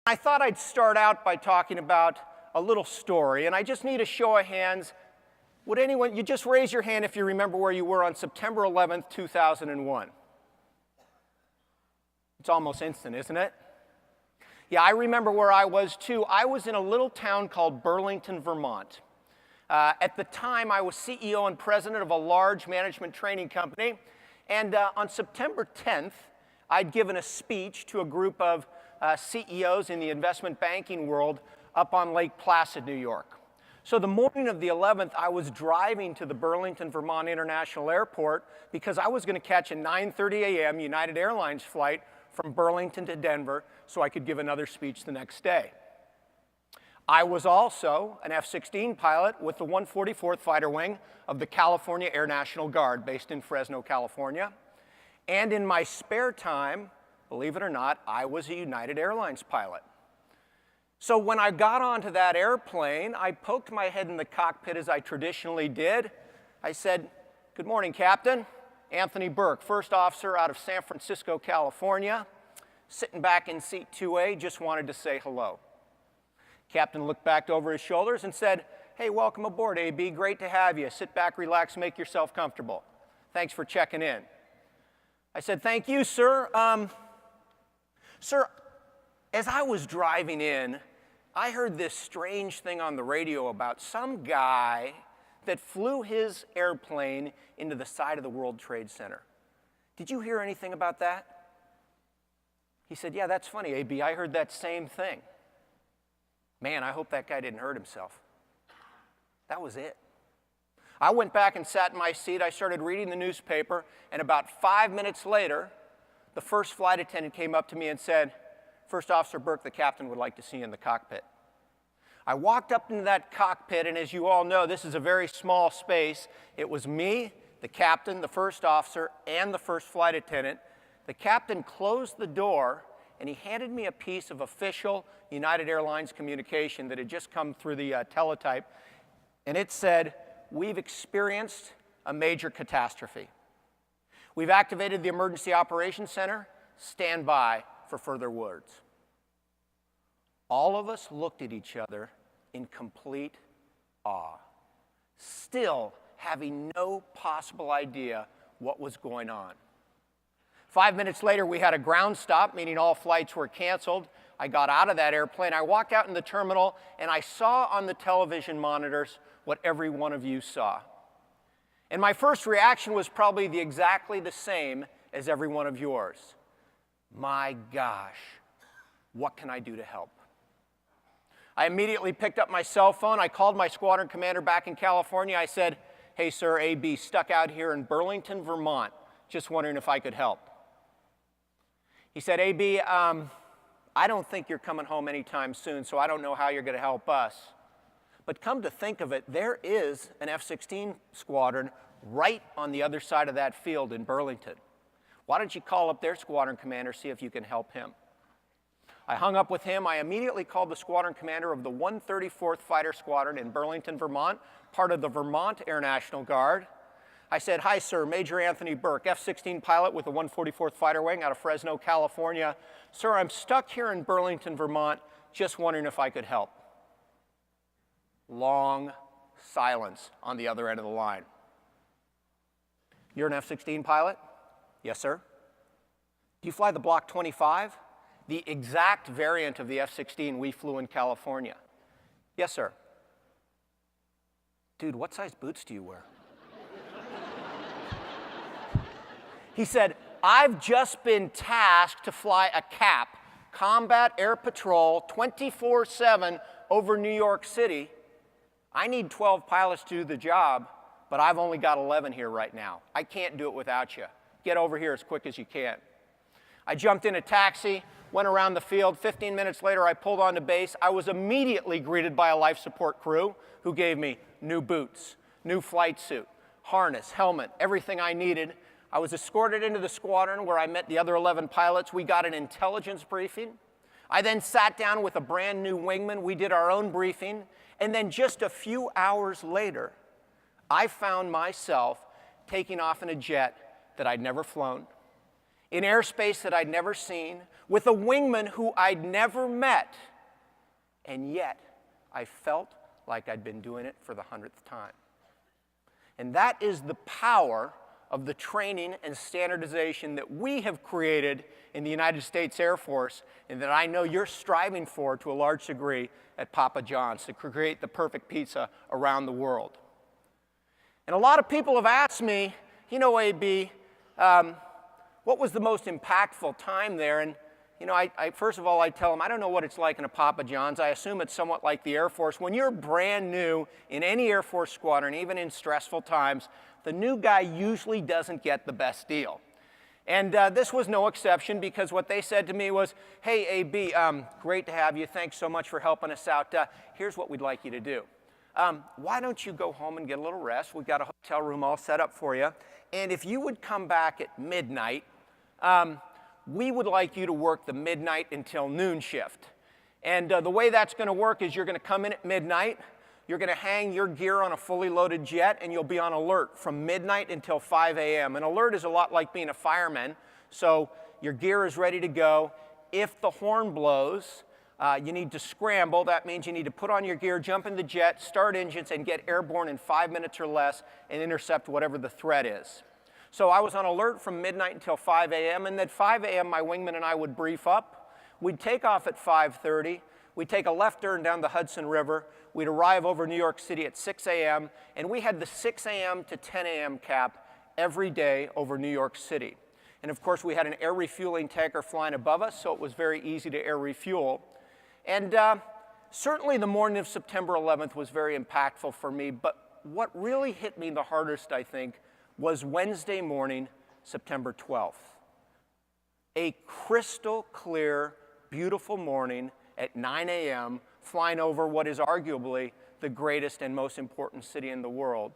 I thought I'd start out by talking about a little story, and I just need a show of hands. Would anyone, you just raise your hand if you remember where you were on September 11th, 2001. It's almost instant, isn't it? Yeah, I remember where I was too. I was in a little town called Burlington, Vermont. At the time, I was CEO and president of a large management training company, and on September 10th, I'd given a speech to a group of CEOs in the investment banking world up on Lake Placid, New York. So the morning of the 11th, I was driving to the Burlington, Vermont International Airport because I was going to catch a 9:30 a.m. United Airlines flight from Burlington to Denver so I could give another speech the next day. I was also an F-16 pilot with the 144th Fighter Wing of the California Air National Guard based in Fresno, California. And in my spare time, believe it or not, I was a United Airlines pilot. So when I got onto that airplane, I poked my head in the cockpit as I traditionally did. I said, "Good morning, Captain. Anthony Bourke, first officer out of San Francisco, California. Sitting back in seat 2A, just wanted to say hello." Captain looked back over his shoulders and said, "Hey, welcome aboard, AB. Great to have you. Sit back, relax, make yourself comfortable. Thanks for checking in." I said, "Thank you, sir. Sir, as I was driving in, I heard this strange thing on the radio about some guy that flew his airplane into the side of the World Trade Center. Did you hear anything about that?" He said, "Yeah, that's funny, AB. I heard that same thing." Man, I hope that guy didn't hurt himself. That was it. I went back and sat in my seat. I started reading the newspaper, and about 5 minutes later, the first flight attendant came up to me and said, "First Officer Bourke, the captain would like to see you in the cockpit." I walked up into that cockpit, and as you all know, this is a very small space. It was me, the captain, the first officer, and the first flight attendant. The captain closed the door, and he handed me a piece of official United Airlines communication that had just come through the teletype, and it said, "We've experienced a major catastrophe. We've activated the Emergency Operations Center. Stand by for further words." All of us looked at each other in complete awe, still having no possible idea what was going on. 5 minutes later, we had a ground stop, meaning all flights were canceled. I got out of that airplane. I walked out in the terminal, and I saw on the television monitors what every one of you saw. And my first reaction was probably exactly the same as every one of yours. My gosh, what can I do to help? I immediately picked up my cell phone. I called my squadron commander back in California. I said, "Hey, sir, AB, stuck out here in Burlington, Vermont. Just wondering if I could help." He said, "AB, I don't think you're coming home anytime soon, so I don't know how you're going to help us. But come to think of it, there is an F-16 squadron right on the other side of that field in Burlington. Why don't you call up their squadron commander, see if you can help him?" I hung up with him. I immediately called the squadron commander of the 134th Fighter Squadron in Burlington, Vermont, part of the Vermont Air National Guard. I said, "Hi, sir, Major Anthony Bourke, F-16 pilot with the 144th Fighter Wing out of Fresno, California. Sir, I'm stuck here in Burlington, Vermont, just wondering if I could help." Long silence on the other end of the line. "You're an F-16 pilot?" "Yes, sir." "Do you fly the Block 25? The exact variant of the F-16 we flew in California?" "Yes, sir." "Dude, what size boots do you wear?" He said, "I've just been tasked to fly a CAP, Combat Air Patrol, 24/7 over New York City. I need 12 pilots to do the job, but I've only got 11 here right now. I can't do it without you. Get over here as quick as you can." I jumped in a taxi, went around the field. 15 minutes later, I pulled onto base. I was immediately greeted by a life support crew who gave me new boots, new flight suit, harness, helmet, everything I needed. I was escorted into the squadron where I met the other 11 pilots. We got an intelligence briefing. I then sat down with a brand new wingman. We did our own briefing. And then just a few hours later, I found myself taking off in a jet that I'd never flown, in airspace that I'd never seen, with a wingman who I'd never met, and yet I felt like I'd been doing it for the 100th time. And that is the power of the training and standardization that we have created in the United States Air Force, and that I know you're striving for to a large degree at Papa John's, to create the perfect pizza around the world. And a lot of people have asked me, you know, AB, what was the most impactful time there? And you know, first of all, I tell them, I don't know what it's like in a Papa John's. I assume it's somewhat like the Air Force. When you're brand new in any Air Force squadron, even in stressful times, the new guy usually doesn't get the best deal. And this was no exception, because what they said to me was, hey, AB, great to have you. Thanks so much for helping us out. Here's what we'd like you to do. Why don't you go home and get a little rest? We've got a hotel room all set up for you. And if you would come back at midnight, we would like you to work the midnight until noon shift. And the way that's going to work is you're going to come in at midnight, you're going to hang your gear on a fully loaded jet, and you'll be on alert from midnight until 5 a.m. An alert is a lot like being a fireman, so your gear is ready to go. If the horn blows, you need to scramble. That means you need to put on your gear, jump in the jet, start engines, and get airborne in 5 minutes or less and intercept whatever the threat is. So I was on alert from midnight until 5 a.m., and at 5 a.m. my wingman and I would brief up. We'd take off at 5:30. We'd take a left turn down the Hudson River. We'd arrive over New York City at 6 a.m., and we had the 6 a.m. to 10 a.m. cap every day over New York City. And of course, we had an air refueling tanker flying above us, so it was very easy to air refuel. And certainly the morning of September 11th was very impactful for me, but what really hit me the hardest, I think, was Wednesday morning, September 12th. A crystal clear, beautiful morning at 9 a.m., flying over what is arguably the greatest and most important city in the world.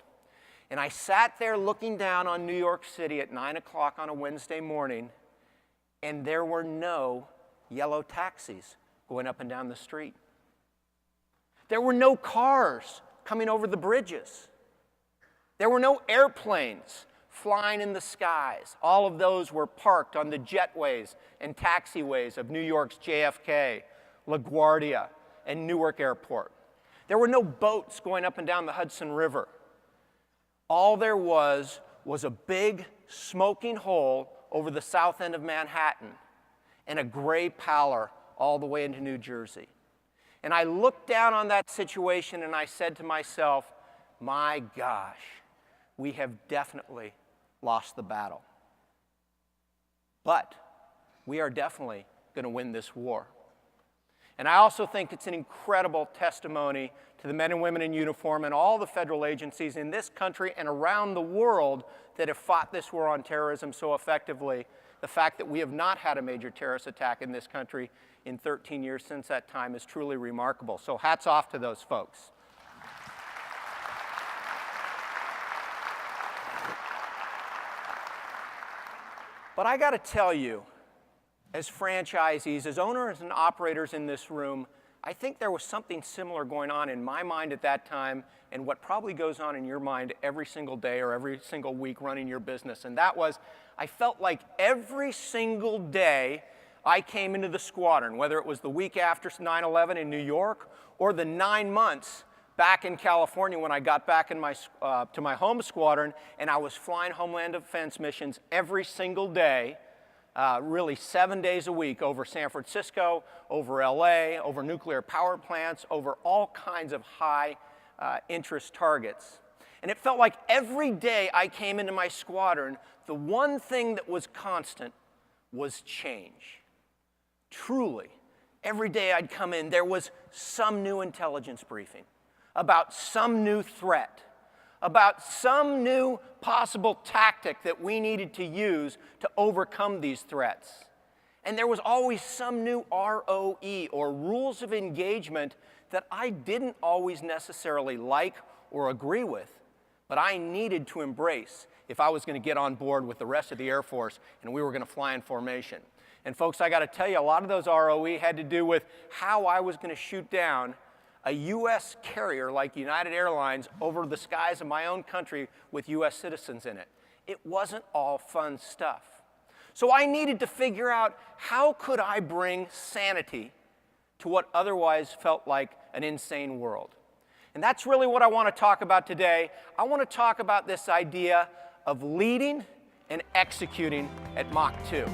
And I sat there looking down on New York City at 9 o'clock on a Wednesday morning, and there were no yellow taxis going up and down the street. There were no cars coming over the bridges. There were no airplanes flying in the skies. All of those were parked on the jetways and taxiways of New York's JFK, LaGuardia, and Newark Airport. There were no boats going up and down the Hudson River. All there was a big smoking hole over the south end of Manhattan and a gray pallor all the way into New Jersey. And I looked down on that situation and I said to myself, my gosh, we have definitely lost the battle. But we are definitely going to win this war. And I also think it's an incredible testimony to the men and women in uniform and all the federal agencies in this country and around the world that have fought this war on terrorism so effectively. The fact that we have not had a major terrorist attack in this country in 13 years since that time is truly remarkable. So hats off to those folks. But I got to tell you, as franchisees, as owners and operators in this room, I think there was something similar going on in my mind at that time and what probably goes on in your mind every single day or every single week running your business. And that was, I felt like every single day I came into the squadron, whether it was the week after 9/11 in New York or the 9 months back in California when I got back in to my home squadron and I was flying Homeland Defense missions every single day, really 7 days a week over San Francisco, over LA, over nuclear power plants, over all kinds of high interest targets. And it felt like every day I came into my squadron, the one thing that was constant was change. Truly, every day I'd come in, there was some new intelligence briefing about some new threat, about some new possible tactic that we needed to use to overcome these threats. And there was always some new ROE, or rules of engagement, that I didn't always necessarily like or agree with, but I needed to embrace if I was going to get on board with the rest of the Air Force and we were going to fly in formation. And folks, I got to tell you, a lot of those ROE had to do with how I was going to shoot down a U.S. carrier like United Airlines over the skies of my own country with U.S. citizens in it. It wasn't all fun stuff. So I needed to figure out, how could I bring sanity to what otherwise felt like an insane world? And that's really what I want to talk about today. I want to talk about this idea of leading and executing at Mach 2.